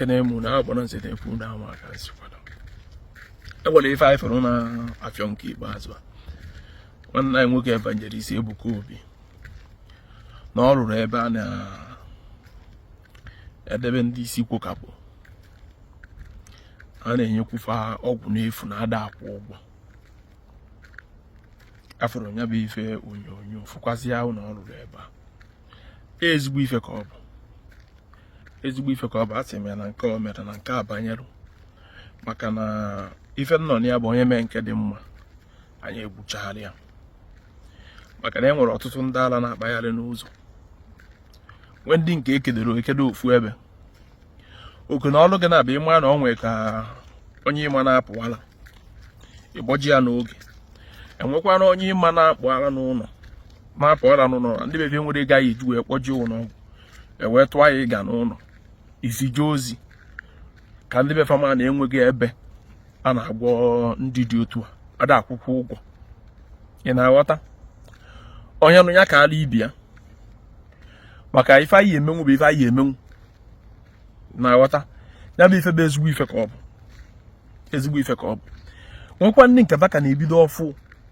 ekene mu na abona nse tefu na amaka sikwala egwele ife ifuru na afio nke ikpeazụ nwanne anyị nwoke Evangelist Ebuka Obi na ọ rụrụ ebe a na edebe ndị isi kwokapụ a na-enyekwufa ọgwụ n'efu na ada akwụ ụgwọ afọrọ nya bụ ife onyonyo fụkwasị ahụ na ọ rụrụ ebe a ezigbo ife ka ọ bụ asị m ya na nke o mere na nke abanyere maka na ife nọ na ya bụ onye mee nke dị mma anyị egbuchagharị ya maka na e nwere ọtụtụ ndị ala na-akpagharị n'ụzọ nwee ndị nke ekedo ofu ebe oke na ọlụ gị na-abịa ịma na ọ nwee ka onye ịma na-apụwala ịgboji ya n'oge enwekwana onye ịma na-apụwala n'ụlọ ndị bebe nwere gaghị eji wee kpọjie ụlọ ọgwụ ewee tụọ ya ịga n'ụlọ izije ozi ka ndị be fama na-enweghị ebe a na-agwọ ndị dị otu a ada akwụkwọ ụgwọ ị na-aghọta onye nụ ya ka ala ibi ya maka ife anyị emenwu bụ ife anyị emenwu na-aghọta ya bụ ife bụ ezigbo ife ka ọ bụ nwekwa ndị nke baka na-ebido ọfụ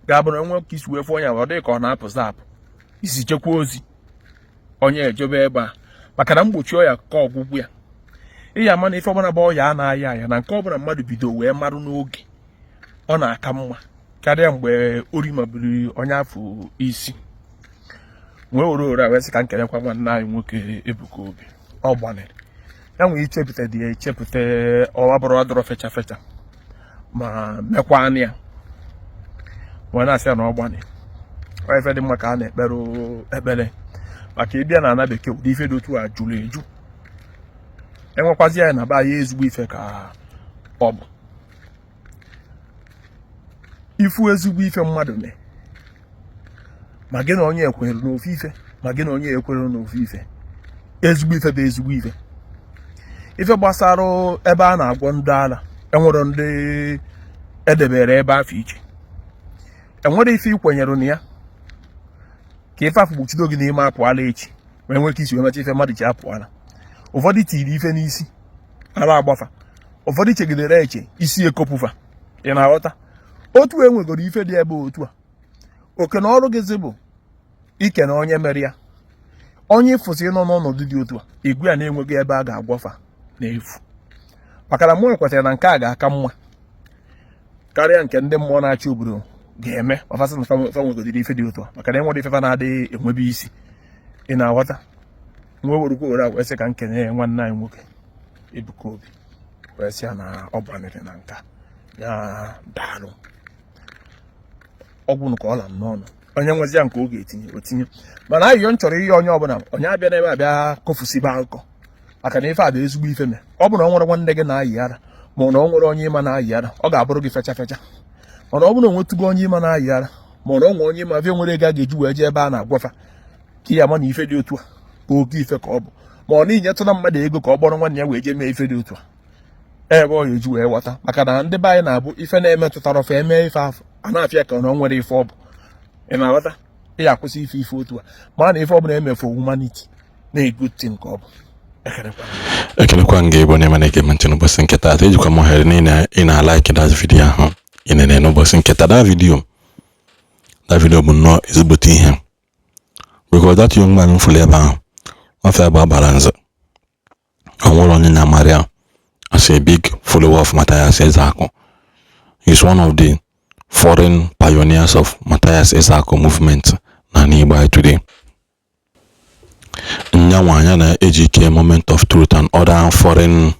ga-abụ na nwe ka isi wee fụ onye ọ dị ka ọ na-apụzi apụ isi chekwa ozi onye ejebe ebe a maka na mgbochi ọya ka ọgwụgwụ ya ịya ama na ife ọbụla bụ ọya a na-aya aya na nke ọbụla mmadụ bido wee marụ n'oge ọ na-aka mma karịa mgbe ori mabiri onye afọ isi nwee ore a wee sị ka nkelekwa nwanne anyị nwoke Ebuka Obi ọ gbanịrị ya nwere ichepụta dị ya echepụta ọwa bụrụ ọdụrụ fecha ma mekwa anya ya wee na-asị ya na ọ gbanịrị ife dị mma ka a na-ekpere ekpere maka ịbịa na ana bekee ụdị ife dị otu a jụrụ eju enwekwazi ya na be ya ezigbo ife ka ọ bụ ifu ezigbo ife mmadụ mee ma gị na onye ekwere n'ofu ife ma gị na onye ekwere n'ofu ife ezigbo ife bụ ezigbo ife gbasara ebe a na-agwọ ndị ala enwere ndị edebere ebe afọ iche enwere ife ikwenyere na ya ka ife afọ gbochido gị n'ime apụala echi wee nwee ka isi wee mecha ife mmadụ ji apụala ụfọdụ tiri ife n'isi ara agbafa ụfọdụ chegidere eche isi ekopụfa ị na-aghọta otu enwegoro ife dị ebe otu a oke na ọrụ gị bụ ike na onye mere ya onye ịfụsị nọ n'ọnọdụ dị otu a igwe ya na-enweghị ebe a ga-agwafa n'efu maka na mụ ekwetara na nke a ga-aka mma karịa nke ndị mmụọ na-achị obodo ga-eme mafasị na fanwegodiri ife dị otu a maka na enwere ife na-adịghị enwebe isi ị na-aghọta nwe werukwa ore a wee sị ka nkene nwanne anyị nwoke Ebuka Obi wee sị ya na ọ gbanịrị na nka ya daalụ ọgwụ ka ọ la n'ọnụ onye nwezi ya nke ọ ga-etinye otinye mana ayịyọ m chọrọ ihe onye ọbụla onye abịa n'ebe abịa kofusiba akụkọ maka na ife a bụ ezigbo ife mee ọ bụ na ọ nwere nwanne gị na-ayị ara ma na ọ nwere onye ịma na-ayị ara ọ ga-abụrụ gị fecha mana ọ bụrụ na onwetugo onye ịma na-ayị ara ma na ọ nwere onye ịma vie nwere ego a ga-eji wee jee ebe a na-agwafa ka ya ama na ife dị otu a bụ oke ife ka ọ bụ ma ọ n'inyetụna mmadụ ego ka ọ gbọrọ nwanne ya wee jee mee ife dị otu a ebe ọ ga-eji wee ghọta maka na ndị be anyị na-abụ ife na-emetụtara ofe eme ife afọ a na-afịa ka na ọ nwere ife ọ bụ ị na-aghọta ị ga-akwụsị ife otu a ma na ife ọ bụla emefu humanity na-egote nke ọ bụ ekelekwa nga ebe onye mana ege ntị n'ụbọchị nke taa ejikwa m ohere niile ị na-alaiki that video ahụ ị na-ene n'ụbọchị nke taa that video bụ nnọọ ezigbote ihe because that young man fụlụ ebe ahụ afọ ebe agbara nze ọ nwere onye na-amarị ya as a big follower of Mathias Ezeaku. He's one of the foreign pioneers of Mathias Ezeaku movement na Igbo today. Nyawanya na ejike moment of truth and other foreign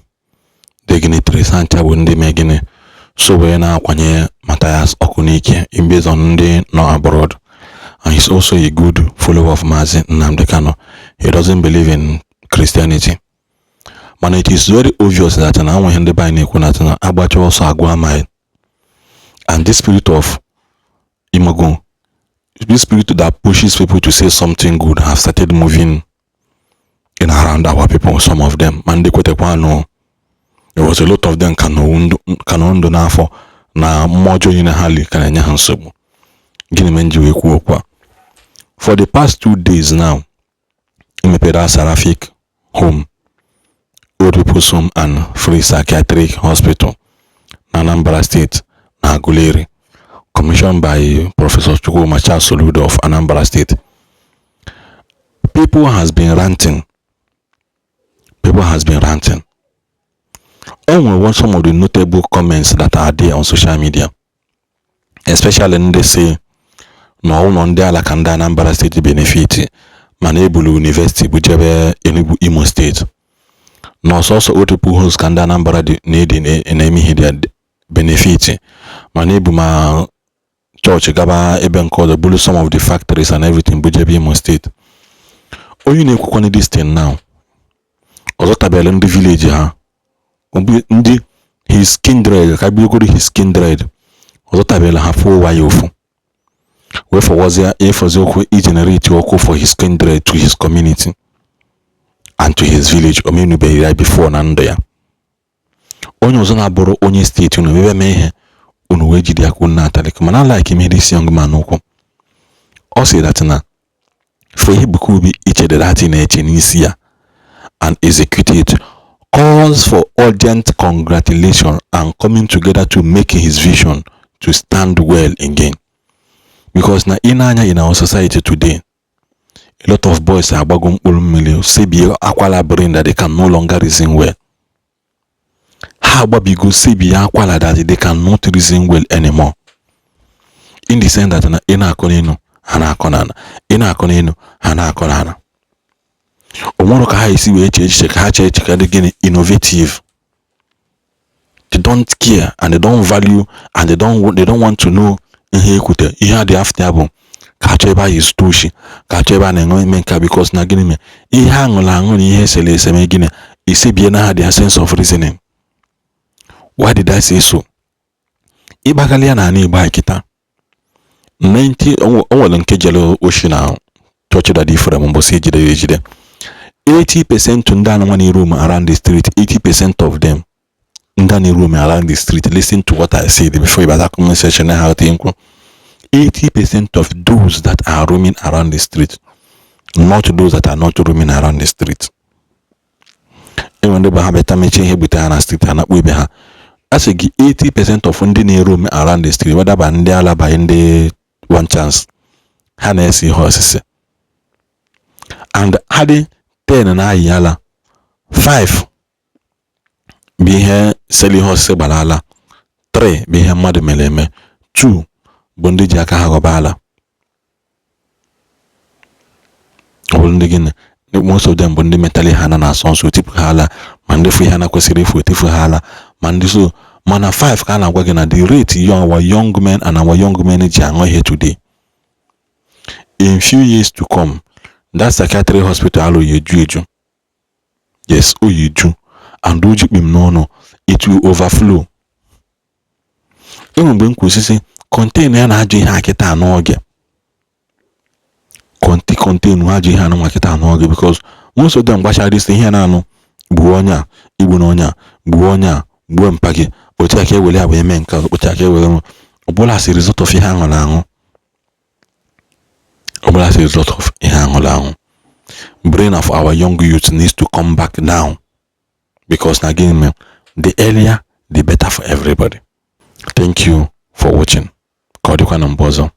dignitaries and ndị megine so wee na-akwanye Mathias Okunike in based on ndị nọ abroad, and he's also a good follower of Mazi Nnamdi Kanu. He doesn't believe in Christianity. But it is very obvious that now when the Bible na agbacha also agwa mind, and this spirit of imago, this spirit that pushes people to say something good, have started moving in around our people. Some of them, man, they no. There was a lot of them kanondo na for na mojo in a hali kananya hansobu. Gini menji weku kwa. For the past 2 days now, in Mepeda Sarafik home, Old People's Home and Free Psychiatric Hospital, Anambra State, Naguleri, commissioned by Professor Chukwumacha Soludo of Anambra State. People has been ranting. On some of the notable comments that are there on social media, especially when they say no one there like Anambra State benefit, Manebulu University, whichever Imo State. No also other people who's Anambra need in any benefit. Manebu ma church gaba even called the bully some of the factories and everything, whichever Imo State. Oh, you need this thing now. Also tabel in the village ha. His kindred, his kindred. Also tabel ha for wayofu. Wherefore was there if Ezeaku generate for his kindred to his community and to his village or maybe be right before Nandaya. Onye ozo na boro onye state unu bebe me ihe unu we jide akwu na atalik mana like him this young man okwu. O say that na for Ebuka Obi ichede that in eche n'isi ya and execute it calls for urgent congratulation and coming together to make his vision to stand well again. Because na in our society today, a lot of boys are bagum ulumili sebi akwala brain that they can no longer reason well. How about bigo sebi akwala that they cannot reason well anymore? In the sense that na ina akoneno hana akonana, ina akoneno hana akonana. Omoro ka ha isi we check ha check again innovative. They don't care and they don't value and they don't want to know ihe ekwute ihe dị after abụ ka chọba his tushi ka chọba na enwe menka because na gịnị me ihe aṅụrụ ihe sele eseme gịnị isi bie na ha their sense of reasoning. Why did I say so? Ịgbagali ya na ana Igbo kita 90 onwere nke jelo oshi na church that different mbosi ejide 80% ndị anụ nwa room around the street, 80% of them ndị room around the street listen to what I said before about that comment section. How to 80% of those that are roaming around the street, not those that are not roaming around the street. Even though I better mention here with the street and we be as a 80% of ndị roam around the street, whether by ndị ala by ndị one chance, ha see horses, and had 10 na yala 5 bihe seli horse balala 3 bihe mmadụ meleme 2 bụ ndị ji aka ha gọbala. Most of them bụ ndị mentally ha na asọnso tipu ha ala ma ndị fu ha na kwesịrị ifu tifu ha ala ma ndị so mana 5 ka na-agwa gị na the rate our young men and our young men ji aṅụ here today. In few years to come, that psychiatric hospital alo yeju. Yes, yeju. And do no, it will overflow. Even when we contain na aji ha kita anoge. Contain aji ha no kita anoge because most of them basha this thing here na no buonya, Igbo nonya, buonya, buo mpage, oti ake wele awe menka, oti ake wele obola as a result of ihe angola ango. Obola as a result of ihe angola ango. Brain of our young youth needs to come back now. Because again, the earlier, the better for everybody. Thank you for watching. Kwenu.